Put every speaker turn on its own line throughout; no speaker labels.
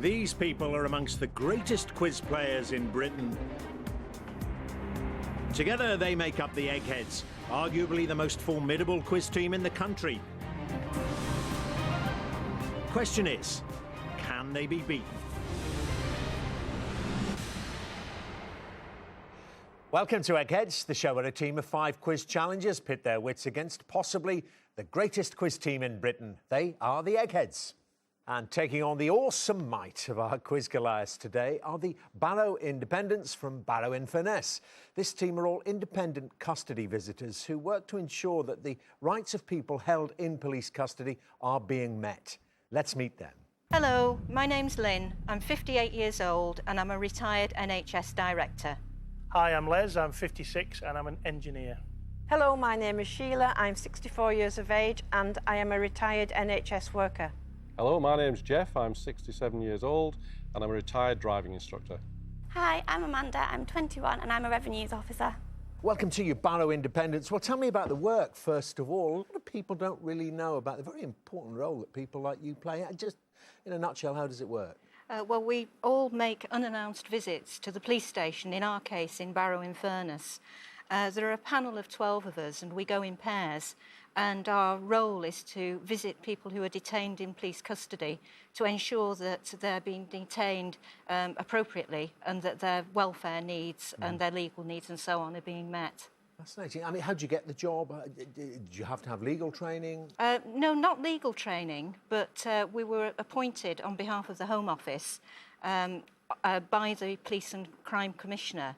These people are amongst the greatest quiz players in Britain. Together they make up the Eggheads, arguably the most formidable quiz team in the country. Question is, can they be beaten? Welcome to Eggheads, the show where a team of 5 quiz challengers pit their wits against possibly the greatest quiz team in Britain. They are the Eggheads. And taking on the awesome might of our quiz Goliaths today are the Barrow Independents from Barrow-in-Furness. This team are all independent custody visitors who work to ensure that the rights of people held in police custody are being met. Let's meet them.
Hello, my name's Lynn. I'm 58 years old and I'm a retired NHS director.
Hi, I'm Les, I'm 56 and I'm an engineer.
Hello, my name is Sheila, I'm 64 years of age and I am a retired NHS worker.
Hello, my name's Jeff, I'm 67 years old and I'm a retired driving instructor.
Hi, I'm Amanda, I'm 21 and I'm a revenues officer.
Welcome to you, Barrow Independents. Well, tell me about the work, first of all. A lot of people don't really know about the very important role that people like you play. Just in a nutshell, how does it work?
Well, we all make unannounced visits to the police station, in our case, in Barrow-in-Furness. There are a panel of 12 of us and we go in pairs. And our role is to visit people who are detained in police custody to ensure that they're being detained appropriately and that their welfare needs and their legal needs and so on are being met.
Fascinating. I mean, how did you get the job? Did you have to have legal training?
No, not legal training, but we were appointed on behalf of the Home Office by the Police and Crime Commissioner.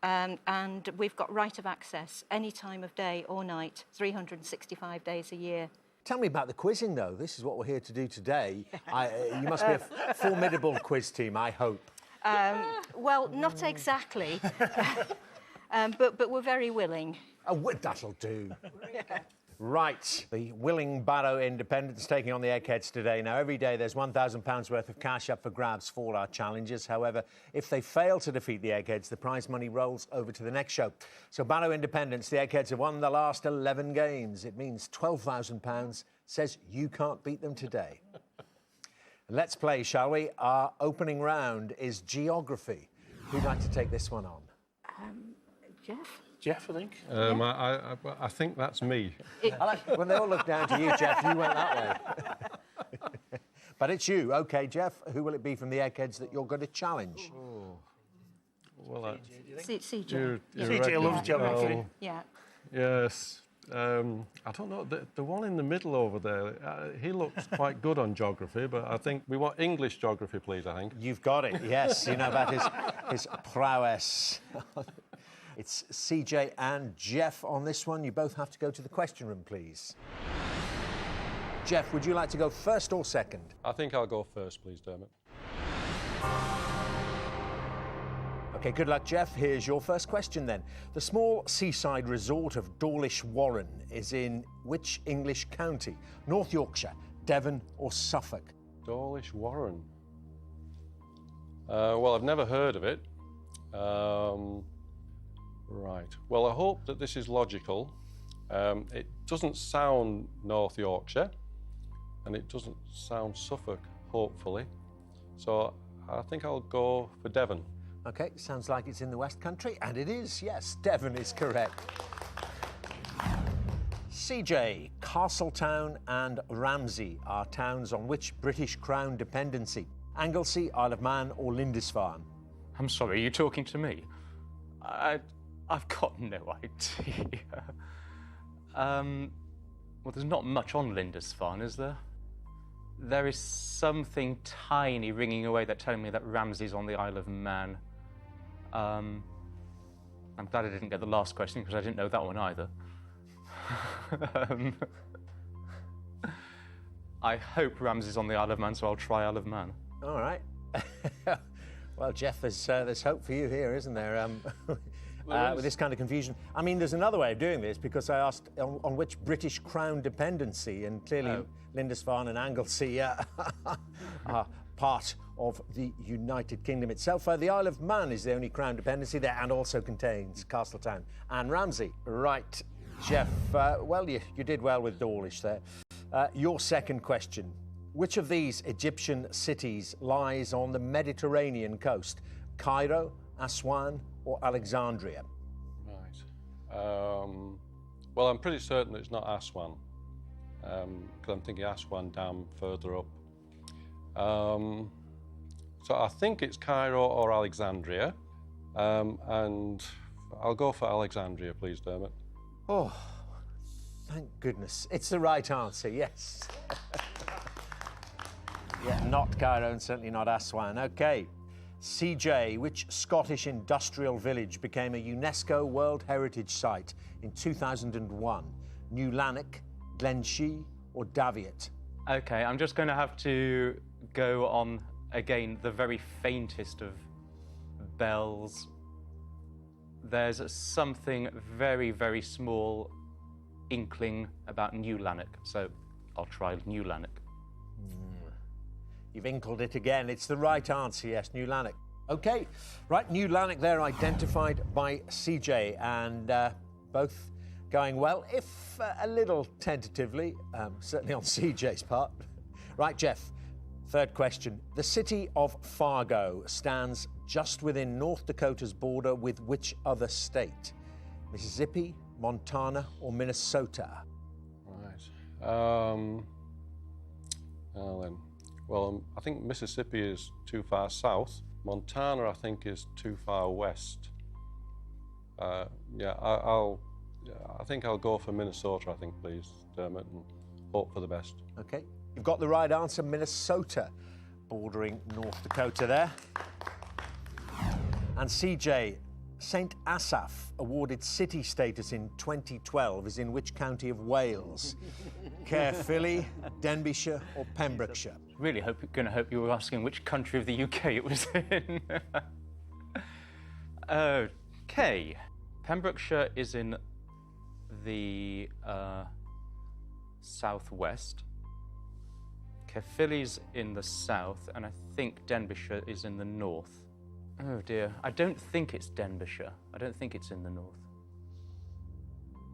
And we've got right of access any time of day or night, 365 days a year.
Tell me about the quizzing, though. This is what we're here to do today. You must be a formidable quiz team, I hope.
Well, not exactly, but we're very willing.
Oh, that'll do. Right, the willing Barrow Independents taking on the Eggheads today. Now, every day there's £1,000 worth of cash up for grabs for our challengers. However, if they fail to defeat the Eggheads, the prize money rolls over to the next show. So, Barrow Independents, the Eggheads have won the last 11 games. It means £12,000 says you can't beat them today. Let's play, shall we? Our opening round is geography. Who'd like to take this one on?
Jeff?
Jeff, I think.
I think that's me.
When they all look down to you, Jeff, you went that way. But it's you. OK, Jeff, who will it be from the Eggheads that you're going to challenge?
Oh. Well,
CJ.
CJ loves geography.
Yeah.
Yes. I don't know, the one in the middle over there, he looks quite good on geography, but I think we want English geography, please, I think.
You've got it, yes. You know about his prowess. It's CJ and Jeff on this one. You both have to go to the question room, please. Jeff, would you like to go first or second?
I think I'll go first, please, Dermot.
OK, good luck, Jeff. Here's your first question, then. The small seaside resort of Dawlish Warren is in which English county? North Yorkshire, Devon or Suffolk?
Dawlish Warren. Well, I've never heard of it. Right. Well, I hope that this is logical. It doesn't sound North Yorkshire, and it doesn't sound Suffolk, hopefully. So I think I'll go for Devon.
OK, sounds like it's in the West Country, and it is, yes. Devon is correct. CJ, Castletown and Ramsey are towns on which British Crown dependency? Anglesey, Isle of Man or Lindisfarne?
I'm sorry, are you talking to me? I've got no idea. Well, there's not much on Lindisfarne, is there? There is something tiny ringing away that telling me that Ramsey's on the Isle of Man. I'm glad I didn't get the last question because I didn't know that one either. I hope Ramsey's on the Isle of Man, so I'll try Isle of Man.
All right. Well, Jeff, there's hope for you here, isn't there? With this kind of confusion. I mean, there's another way of doing this because I asked on which British Crown dependency, and clearly Lindisfarne and Anglesey are part of the United Kingdom itself. The Isle of Man is the only Crown dependency there and also contains Castletown and Ramsey. Right, Jeff, well, you did well with Dawlish there. Your second question. Which of these Egyptian cities lies on the Mediterranean coast? Cairo, Aswan, or Alexandria?
Right. Well, I'm pretty certain it's not Aswan, because I'm thinking Aswan Dam further up. So I think it's Cairo or Alexandria, and I'll go for Alexandria, please, Dermot.
Oh, thank goodness. It's the right answer, yes. Yeah, not Cairo and certainly not Aswan. OK. CJ, which Scottish industrial village became a UNESCO World Heritage Site in 2001? New Lanark, Glenshee or Daviot?
OK, I'm just going to have to go on, again, the very faintest of bells. There's something very, very small inkling about New Lanark, so I'll try New Lanark.
You've inkled it again. It's the right answer, yes, New Lanark. OK, right, New Lanark there identified by CJ, and both going well, if a little tentatively, certainly on CJ's part. Right, Jeff, third question. The city of Fargo stands just within North Dakota's border with which other state? Mississippi, Montana, or Minnesota?
Right. Well, I think Mississippi is too far south. Montana, I think, is too far west. I think I'll go for Minnesota, I think, please, Dermot, and hope for the best.
OK, you've got the right answer, Minnesota, bordering North Dakota there. And CJ, St Asaph, awarded city status in 2012, is in which county of Wales? Caerphilly, Denbighshire or Pembrokeshire?
Really going to hope you were asking which country of the UK it was in. OK. Pembrokeshire is in the southwest. Caerphilly's in the south, and I think Denbighshire is in the north. Oh dear, I don't think it's Denbighshire. I don't think it's in the north.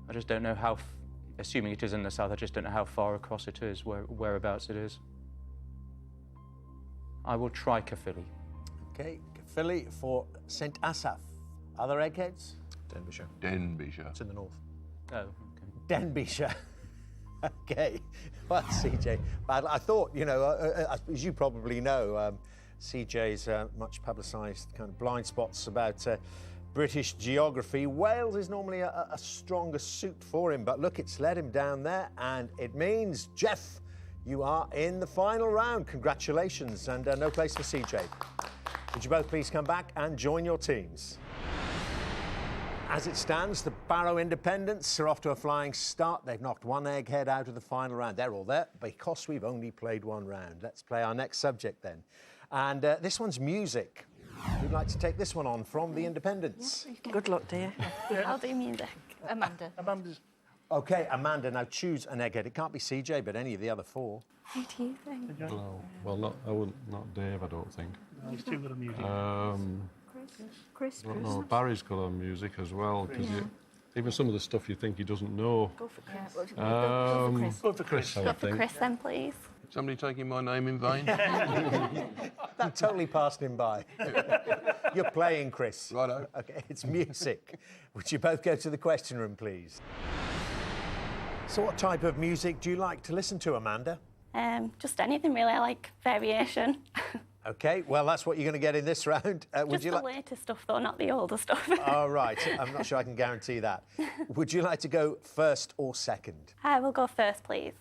I just don't know how, assuming it is in the south, I just don't know how far across it is, whereabouts it is. I will try Caerphilly.
OK, Caerphilly for St Asaph. Other eggheads?
Denbighshire.
Denbighshire.
It's in the north.
Oh, okay.
Denbighshire. OK. Well, CJ, I thought, you know, as you probably know, CJ's much publicised kind of blind spots about British geography. Wales is normally a stronger suit for him, but look, it's let him down there, and it means, Jeff, you are in the final round. Congratulations, and no place for CJ. Would you both please come back and join your teams? As it stands, the Barrow Independents are off to a flying start. They've knocked one egghead out of the final round. They're all there because we've only played one round. Let's play our next subject then. And this one's music. We'd like to take this one on from the Independents.
Yeah, good luck, dear.
I'll do music.
Amanda.
Amanda's.
OK, Amanda, now choose an egghead. It can't be CJ, but any of the other four.
Who do you think?
No, well, not Dave, I don't think.
He's too good at music.
Chris.
I don't know. Barry's good on music as well, because even some of the stuff you think he doesn't know.
Go for Chris.
Go for Chris.
I
Go
would
for
think.
Chris then, please.
Somebody taking my name in vain?
That totally passed him by. You're playing, Chris.
Righto.
OK, it's music. Would you both go to the question room, please? So what type of music do you like to listen to, Amanda?
Just anything really. I like variation.
OK, well, that's what you're going to get in this round. Would
Just
you
the
like?
later stuff, though, not the older stuff.
Oh, right. I'm not sure I can guarantee that. Would you like to go first or second?
I will go first, please.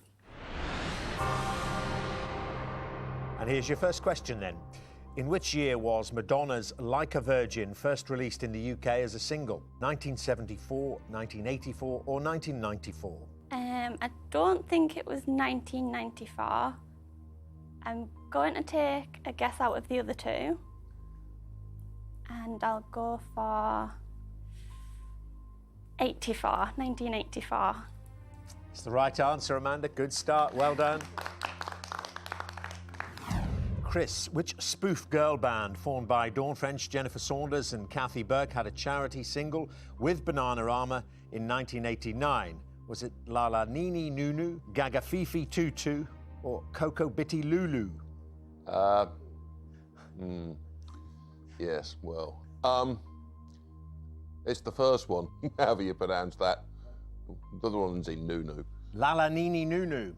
And here's your first question then. In which year was Madonna's Like a Virgin first released in the UK as a single? 1974, 1984 or 1994?
I don't think it was 1994. I'm going to take a guess out of the other two. And I'll go for 1984.
It's the right answer, Amanda. Good start. Well done. Chris, which spoof girl band formed by Dawn French, Jennifer Saunders and Kathy Burke had a charity single with Bananarama in 1989? Was it La La Nini Nunu, Gaga Fifi Tutu or Coco Bitty Lulu?
Yes, well, it's the first one, however you pronounce that. The other one's in Nunu.
Lala Nini Nunu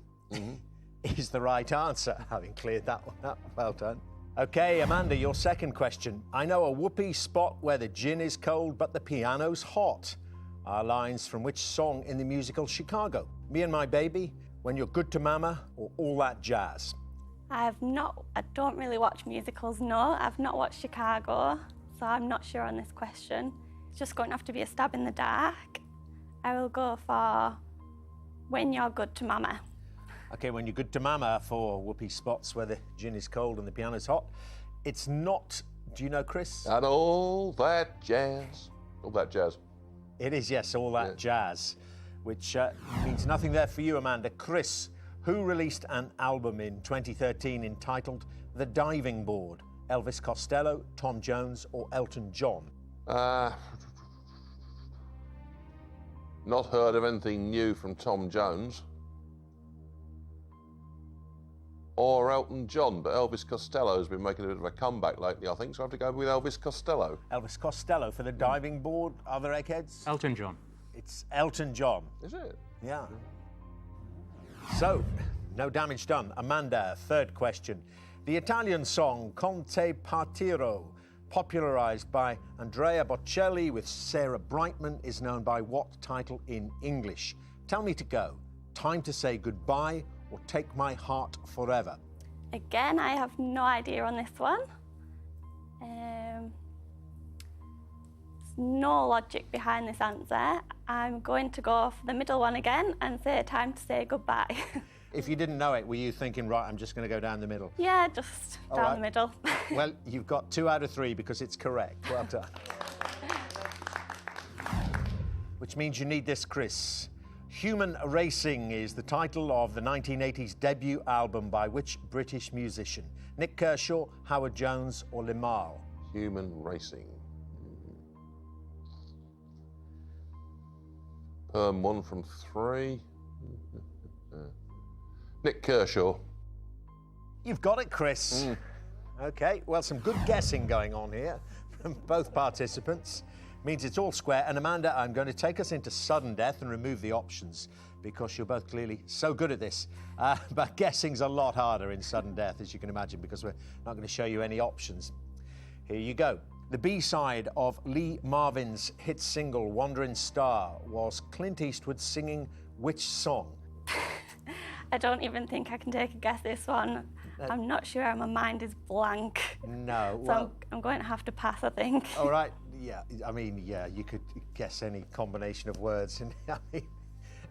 is the right answer, having cleared that one up. Well done. OK, Amanda, your second question. I know a whoopee spot where the gin is cold but the piano's hot are lines from which song in the musical Chicago? Me and My Baby, When You're Good to Mama, or All That Jazz?
I don't really watch musicals, no. I've not watched Chicago, so I'm not sure on this question. It's just going to have to be a stab in the dark. I will go for When You're Good to Mama.
OK, When You're Good to Mama for whoopee spots where the gin is cold and the piano's hot. It's not, do you know, Chris?
And all that jazz. All that jazz.
It is, yes, All That Jazz, which means nothing there for you, Amanda. Chris, who released an album in 2013 entitled The Diving Board? Elvis Costello, Tom Jones, or Elton John?
Not heard of anything new from Tom Jones. Or Elton John, but Elvis Costello's been making a bit of a comeback lately, I think, so I have to go with Elvis Costello.
Elvis Costello for The Diving Board. Other Eggheads?
Elton John.
It's Elton John.
Is it?
Yeah. So, no damage done. Amanda, third question. The Italian song Conte Partiro, popularised by Andrea Bocelli with Sarah Brightman, is known by what title in English? Tell me to go. Time to Say Goodbye or Take My Heart Forever?
Again, I have no idea on this one. There's no logic behind this answer. I'm going to go for the middle one again and say Time to Say Goodbye.
If you didn't know it, were you thinking, right, I'm just going to go down the middle?
Yeah, just
All
down
right.
the middle.
Well, you've got 2 out of 3 because it's correct. Well done. Which means you need this, Chris. Human Racing is the title of the 1980s debut album by which British musician? Nick Kershaw, Howard Jones, or Limahl?
Human Racing. Perm 1 from 3. Nick Kershaw.
You've got it, Chris. OK, well, some good guessing going on here from both participants. Means it's all square. And Amanda, I'm going to take us into sudden death and remove the options because you're both clearly so good at this. But guessing's a lot harder in sudden death, as you can imagine, because we're not going to show you any options. Here you go. The B-side of Lee Marvin's hit single Wandering Star was Clint Eastwood singing which song?
I don't even think I can take a guess this one. I'm not sure, my mind is blank.
No.
So
Well,
I'm going to have to pass, I think.
all right. Yeah, I mean, yeah, you could guess any combination of words. And I mean,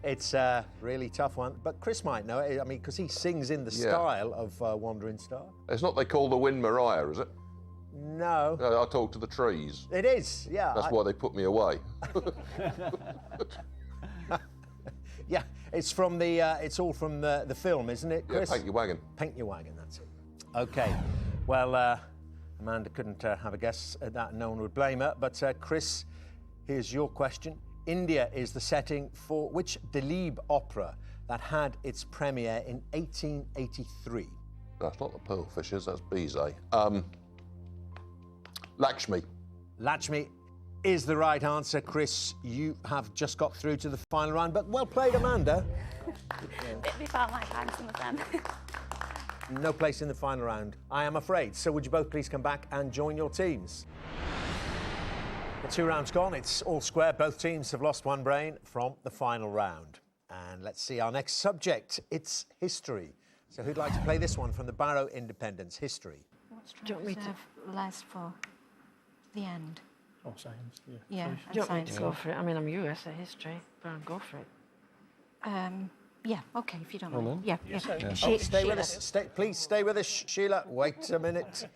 it's a really tough one. But Chris might know it, I mean, because he sings in the style of Wandering Star.
It's not they call the wind Mariah, is it?
No.
I talk to the trees.
It is, yeah.
That's why they put me away.
Yeah, it's from the. It's all from the film, isn't it,
Yeah,
Chris?
Paint Your Wagon.
Paint Your Wagon, that's it. OK. Well, Amanda couldn't have a guess at that, no one would blame her. But Chris, here's your question. India is the setting for which Dilip opera that had its premiere in 1883?
That's not the Pearl Fishers, that's Bizet. Lakshmi.
Lakshmi is the right answer. Chris, you have just got through to the final round, but well played, Amanda.
Bit before my time, some of them.
No place in the final round, I am afraid. So would you both please come back and join your teams? The 2 rounds gone, it's all square. Both teams have lost 1 brain from the final round. And let's see our next subject. It's history. So who'd like to play this one from the Barrow Independence? History.
What's trying to reserve less for the end?
Oh, science, yeah.
Yeah,
Sorry.
and
Do you want me to
science.
go for it? I mean, I'm US at history, but I'll go for it.
Yeah, OK, if you don't
Well
mind.
then.
Yeah.
Stay with us. Please stay with us, Sheila. Wait a minute.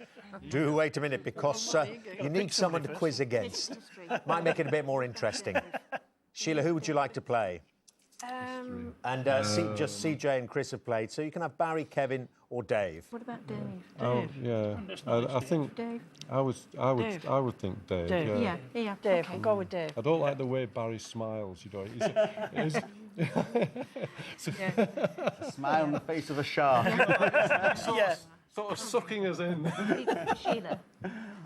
Do wait a minute, because you need someone to quiz against. Might make it a bit more interesting. Sheila, who would you like to play? And just CJ and Chris have played, so you can have Barry, Kevin, or Dave.
What about Dave?
Oh, yeah. I think
Dave?
I would think Dave.
Dave.
Yeah.
Dave,
OK.
we'll go with Dave.
I don't like the way Barry smiles. You know,
A smile on the face of a shark.
Sort of sucking us in.
Sheila.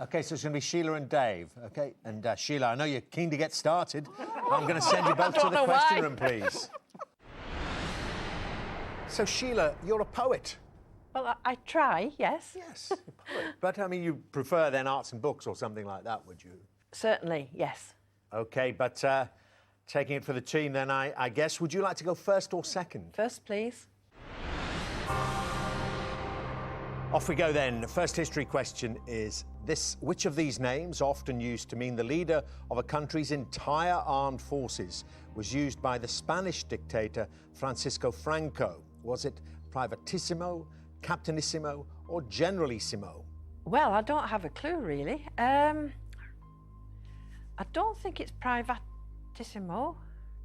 OK, so it's going to be Sheila and Dave. OK, and Sheila, I know you're keen to get started. I'm going to send you both to the question room, please. So, Sheila, you're a poet.
Well, I try, yes.
Yes, you're a poet. But, I mean, you prefer then arts and books or something like that, would you?
Certainly, yes.
OK, but taking it for the team then, I guess, would you like to go first or second?
First, please.
Off we go then. The first history question is this. Which of these names, often used to mean the leader of a country's entire armed forces, was used by the Spanish dictator Francisco Franco? Was it privatissimo, captainissimo or generalissimo?
Well, I don't have a clue, really. I don't think it's privatissimo.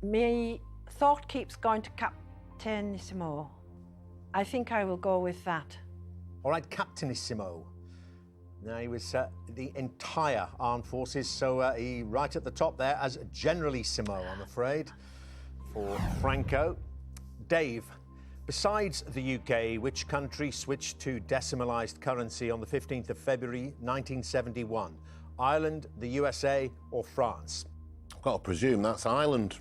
My thought keeps going to captainissimo. I think I will go with that.
All right, captainissimo. Now, he was the entire armed forces, so he right at the top there as generalissimo, I'm afraid, for Franco. Dave, besides the UK, which country switched to decimalised currency on the 15th of February 1971? Ireland, the USA or France?
I've got to presume that's Ireland.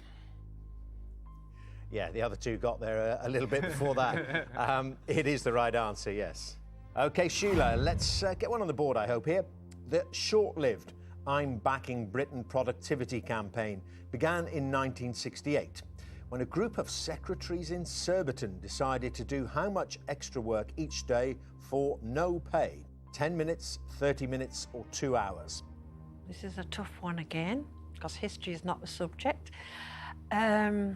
Yeah, the other two got there a little bit before that. It is the right answer, yes. OK, Sheila, let's get one on the board, I hope, here. The short-lived I'm Backing Britain productivity campaign began in 1968, when a group of secretaries in Surbiton decided to do how much extra work each day for no pay? 10 minutes, 30 minutes or 2 hours?
This is a tough one again, because history is not the subject. I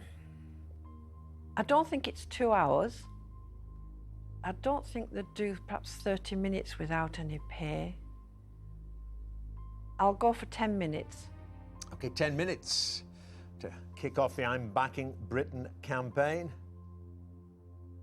don't think it's 2 hours. I don't think they'd do perhaps 30 minutes without any pay. I'll go for 10 minutes.
OK, 10 minutes to kick off the I'm Backing Britain campaign.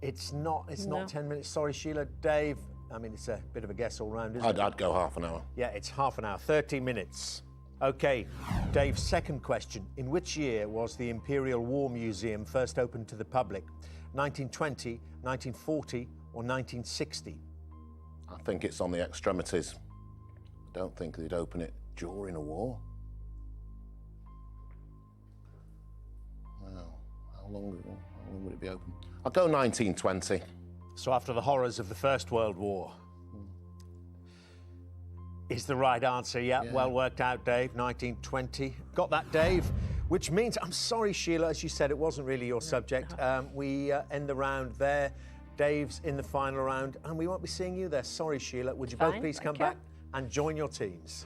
It's not 10 minutes. Sorry, Sheila. Dave, I mean, it's a bit of a guess all round, isn't it?
I'd go half an hour.
Yeah, it's half an hour, 30 minutes. OK, Dave, second question. In which year was the Imperial War Museum first opened to the public? 1920, 1940 or 1960?
I think it's on the extremities. I don't think they'd open it during a war. Well, how long would it be open? I'll go 1920.
So after the horrors of the First World War. Is the right answer, yeah. Well worked out, Dave, 1920. Got that, Dave? Which means, I'm sorry, Sheila, as you said, it wasn't really your subject. We end the round there. Dave's in the final round, and we won't be seeing you there. Sorry, Sheila. Would you both please come back and join your teams?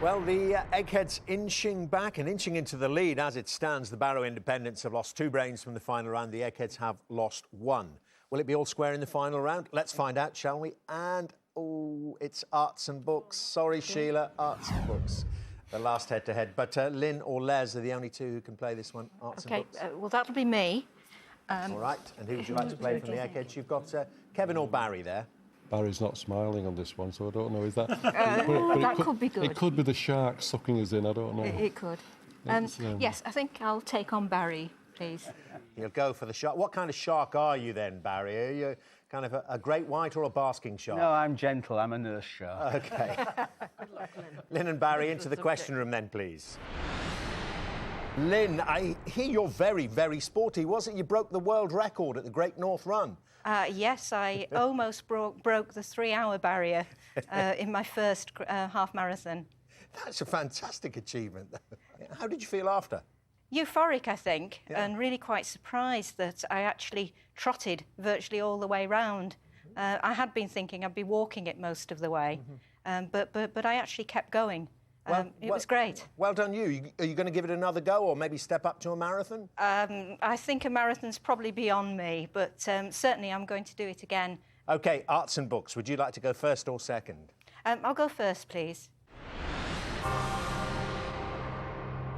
Well, the Eggheads inching back and inching into the lead. As it stands, the Barrow Independents have lost 2 brains from the final round. The Eggheads have lost 1. Will it be all square in the final round? Let's find out, shall we? And, oh, it's arts and books. Sorry, Sheila, arts and books. The last head-to-head. But Lynn or Les are the only two who can play this one, arts and books.
Well, that'll be me.
All right, and who would you like to play from the Eggheads? You've got Kevin or Barry there.
Barry's not smiling on this one, so I don't know. Is that...
that could be good.
It could be the shark sucking us in, I don't know.
It could. Yes, I think I'll take on Barry, please.
You'll go for the shark. What kind of shark are you then, Barry? Are you kind of a great white or a basking shark?
No, I'm gentle. I'm a nurse shark.
OK.
Good luck, Lynn.
Lynn and Barry, into the question room then, please. Lynn, I hear you're very, very sporty. Was it you broke the world record at the Great North Run?
Yes, I almost broke the 3-hour barrier in my first half marathon.
That's a fantastic achievement. How did you feel after?
Euphoric, I think, and really quite surprised that I actually trotted virtually all the way round. I had been thinking I'd be walking it most of the way, but I actually kept going. It was great.
Well done you. Are you going to give it another go or maybe step up to a marathon?
I think a marathon's probably beyond me, but certainly I'm going to do it again.
OK, arts and books. Would you like to go first or second?
I'll go first, please.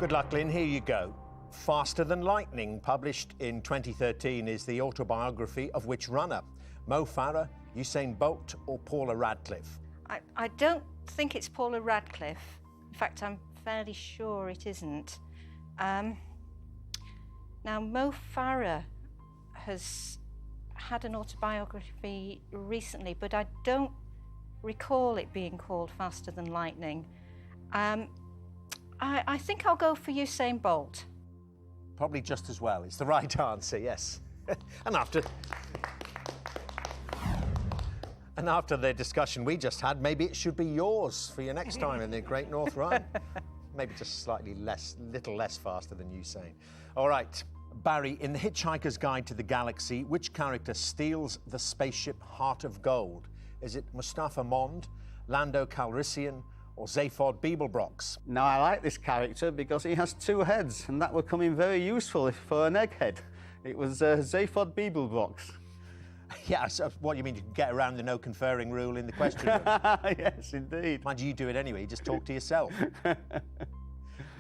Good luck, Lynn. Here you go. Faster Than Lightning, published in 2013, is the autobiography of which runner? Mo Farah, Usain Bolt or Paula Radcliffe?
I don't think it's Paula Radcliffe. In fact, I'm fairly sure it isn't. Now, Mo Farah has had an autobiography recently, but I don't recall it being called Faster Than Lightning. I think I'll go for Usain Bolt.
Probably just as well. It's the right answer, yes. And after the discussion we just had, maybe it should be yours for your next time in the Great North Run. Maybe just slightly little less faster than Usain. All right, Barry, in The Hitchhiker's Guide to the Galaxy, which character steals the spaceship Heart of Gold? Is it Mustafa Mond, Lando Calrissian, or Zaphod Beeblebrox?
Now, I like this character because he has two heads, and that would come in very useful for an egghead. It was Zaphod Beeblebrox.
Yeah, so what you mean, you can get around the no conferring rule in the question room?
Yes, indeed.
Mind you do it anyway, you just talk to yourself.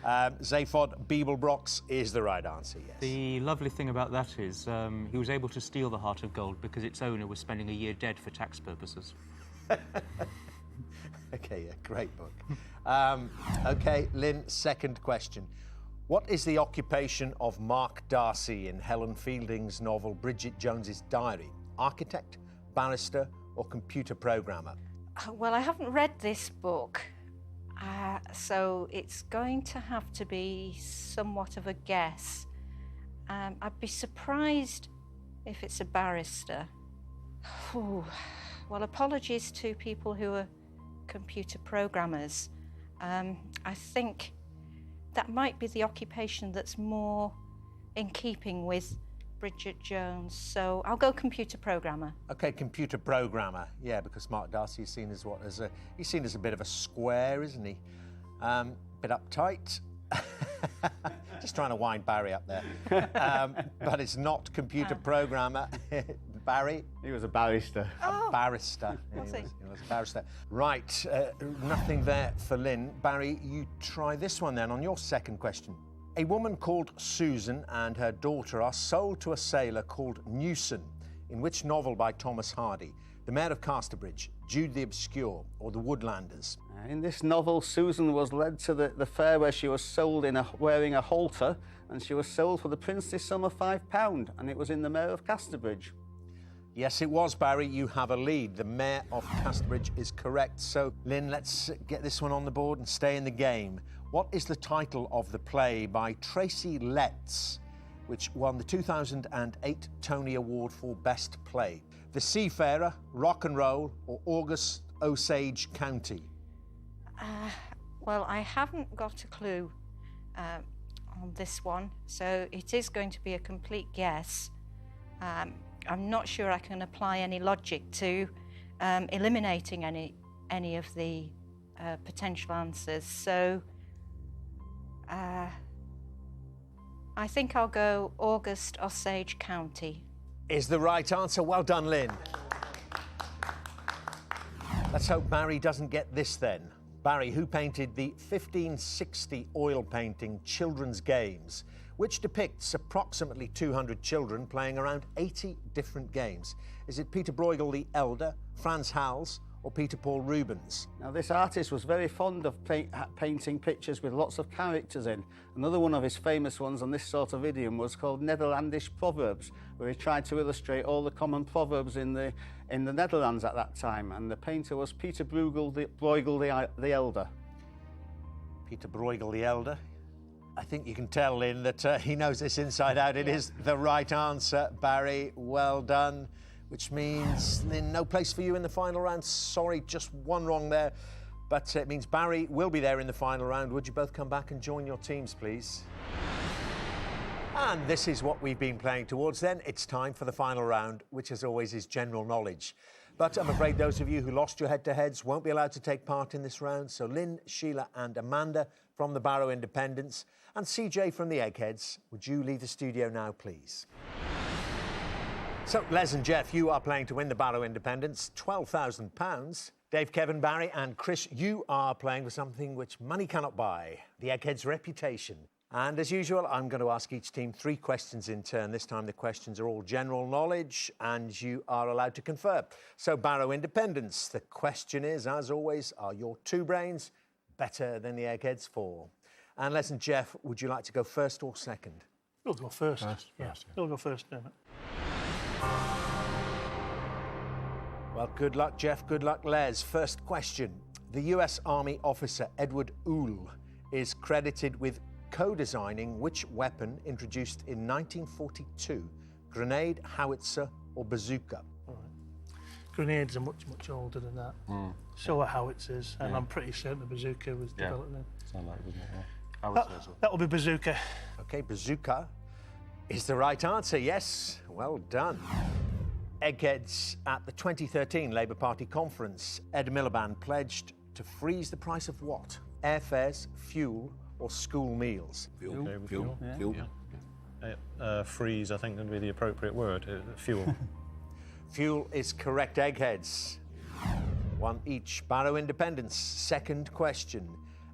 Zaphod Beeblebrox is the right answer, yes.
The lovely thing about that is he was able to steal the Heart of Gold because its owner was spending a year dead for tax purposes.
OK, yeah, great book. OK, Lynn, second question. What is the occupation of Mark Darcy in Helen Fielding's novel Bridget Jones's Diary? Architect, barrister, or computer programmer?
Well, I haven't read this book, so it's going to have to be somewhat of a guess. I'd be surprised if it's a barrister. Ooh. Well, apologies to people who are computer programmers. I think that might be the occupation that's more in keeping with Bridget Jones, so I'll go computer programmer.
OK, computer programmer, yeah, because Mark Darcy is seen as he's seen as a bit of a square, isn't he? Bit uptight. Just trying to wind Barry up there. But it's not computer programmer. Barry?
He was a barrister.
Oh.
A barrister.
Was he?
He was a barrister. Right, nothing there for Lynn. Barry, you try this one then on your second question. A woman called Susan and her daughter are sold to a sailor called Newson. In which novel by Thomas Hardy? The Mayor of Casterbridge, Jude the Obscure, or The Woodlanders?
In this novel, Susan was led to the fair where she was sold wearing a halter, and she was sold for the princely sum of £5, and it was in The Mayor of Casterbridge.
Yes, it was, Barry. You have a lead. The Mayor of Casterbridge is correct. So, Lynn, let's get this one on the board and stay in the game. What is the title of the play by Tracy Letts, which won the 2008 Tony Award for Best Play? The Seafarer, Rock and Roll, or August Osage County?
Well, I haven't got a clue on this one, so it is going to be a complete guess. I'm not sure I can apply any logic to eliminating any of the potential answers, so I think I'll go August Osage County.
Is the right answer. Well done, Lynn. Let's hope Barry doesn't get this then. Barry, who painted the 1560 oil painting Children's Games, which depicts approximately 200 children playing around 80 different games? Is it Peter Bruegel the Elder, Frans Hals, or Peter Paul Rubens?
Now, this artist was very fond of painting pictures with lots of characters in. Another one of his famous ones on this sort of idiom was called Netherlandish Proverbs, where he tried to illustrate all the common proverbs in the Netherlands at that time. And the painter was Peter Bruegel the Elder.
Peter Bruegel the Elder. I think you can tell, Lynn, that he knows this inside out. It is the right answer. Barry, well done. Which means, Lynn, no place for you in the final round. Sorry, just one wrong there. But it means Barry will be there in the final round. Would you both come back and join your teams, please? And this is what we've been playing towards then. It's time for the final round, which as always is general knowledge. But I'm afraid those of you who lost your head-to-heads won't be allowed to take part in this round. So Lynn, Sheila and Amanda from the Barrow Independents and CJ from the Eggheads, would you leave the studio now, please? So, Les and Jeff, you are playing to win the Barrow Independents, £12,000. Dave, Kevin, Barry and Chris, you are playing for something which money cannot buy, the Eggheads' reputation. And as usual, I'm going to ask each team 3 questions in turn. This time the questions are all general knowledge and you are allowed to confer. So, Barrow Independents, the question is, as always, are your 2 brains better than the Eggheads' 4? And Les and Jeff, would you like to go first or second?
We'll go first.
First,
yeah.
yeah.
We'll go first, don't it?
Well, good luck, Jeff. Good luck, Les. First question. The US Army officer Edward Oul is credited with co-designing which weapon introduced in 1942? Grenade, howitzer or bazooka?
Grenades are much, much older than that. So are howitzers, and I'm pretty certain the bazooka was developed then.
Sound like it, doesn't it? Yeah. I would say so.
That'll be bazooka.
OK, bazooka is the right answer, yes. Well done. Eggheads, at the 2013 Labour Party conference, Ed Miliband pledged to freeze the price of what? Airfares, fuel or school meals?
Fuel. Freeze, I think, would be the appropriate word. Fuel.
Fuel is correct, Eggheads. One each. Barrow Independence. Second question.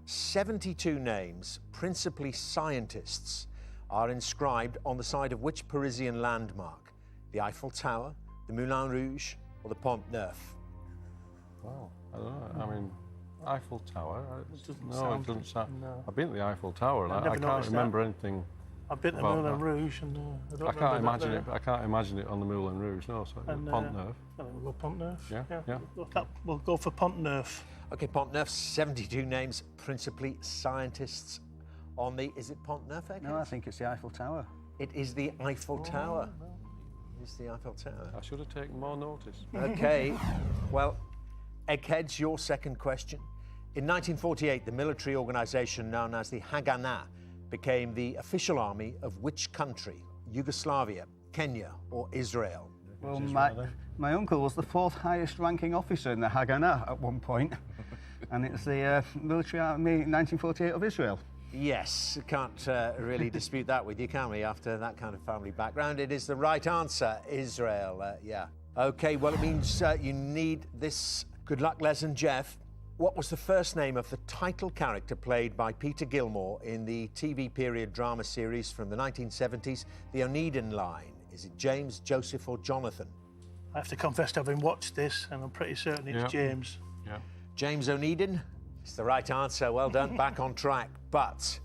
72 names, principally scientists, are inscribed on the side of which Parisian landmark? The Eiffel Tower, the Moulin Rouge or the Pont Neuf?
Wow, I don't know. I mean, Eiffel Tower.
It doesn't
sound.
No.
I've been to the Eiffel Tower and
I've
I
never
can't
noticed
remember anything.
I've been to
about
Moulin
that.
Rouge and I don't
I can't
remember
imagine
that
it. I can't imagine it on the Moulin Rouge. No, so
And,
Pont Neuf.
We'll go Pont Neuf.
Yeah.
We'll go for Pont Neuf.
OK, Pont Neuf, 72 names, principally scientists on the... Is it Pont Neuf, Eggheads?
No, I think it's the Eiffel Tower.
It is the Eiffel Tower. It's the Eiffel Tower.
I should have taken more notice.
OK, well, Eggheads, your second question. In 1948, the military organisation known as the Haganah became the official army of which country? Yugoslavia, Kenya or Israel?
Well, my uncle was the 4th highest ranking officer in the Haganah at one point, and it's the military army 1948 of Israel.
Yes, can't really dispute that with you, can we, after that kind of family background? It is the right answer, Israel, yeah. OK, well, it means you need this. Good luck, Les and Jeff. What was the first name of the title character played by Peter Gilmore in the TV period drama series from the 1970s, The Oneiden Line? Is it James, Joseph or Jonathan?
I have to confess to having watched this, and I'm pretty certain it's James.
Yeah.
James Oneiden? It's the right answer. Well done. Back on track. But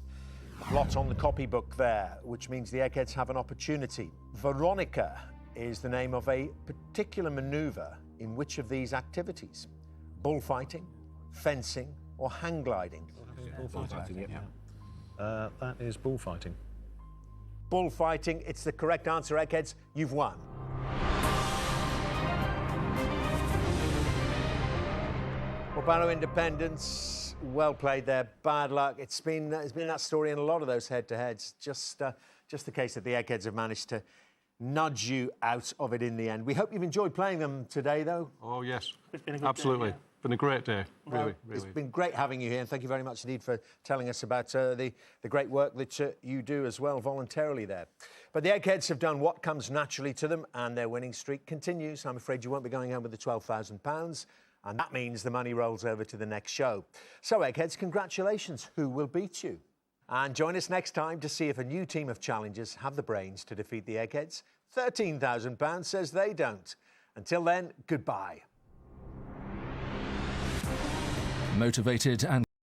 a lot on the copybook there, which means the Eggheads have an opportunity. Veronica is the name of a particular manoeuvre in which of these activities? Bullfighting, fencing or hang gliding?
Bullfighting, yeah. That is bullfighting.
Bullfighting, it's the correct answer, Eggheads. You've won. Well, Barrow Independence, well played there. Bad luck. It's been that story in a lot of those head-to-heads. Just the case that the Eggheads have managed to nudge you out of it in the end. We hope you've enjoyed playing them today, though.
Oh, yes.
It's been a good
Absolutely.
day, yeah.
Been a great day, really.
It's been great having you here, and thank you very much indeed for telling us about the great work that you do as well, voluntarily there. But the Eggheads have done what comes naturally to them, and their winning streak continues. I'm afraid you won't be going home with the £12,000, and that means the money rolls over to the next show. So, Eggheads, congratulations. Who will beat you? And join us next time to see if a new team of challengers have the brains to defeat the Eggheads. £13,000 says they don't. Until then, goodbye.
Motivated and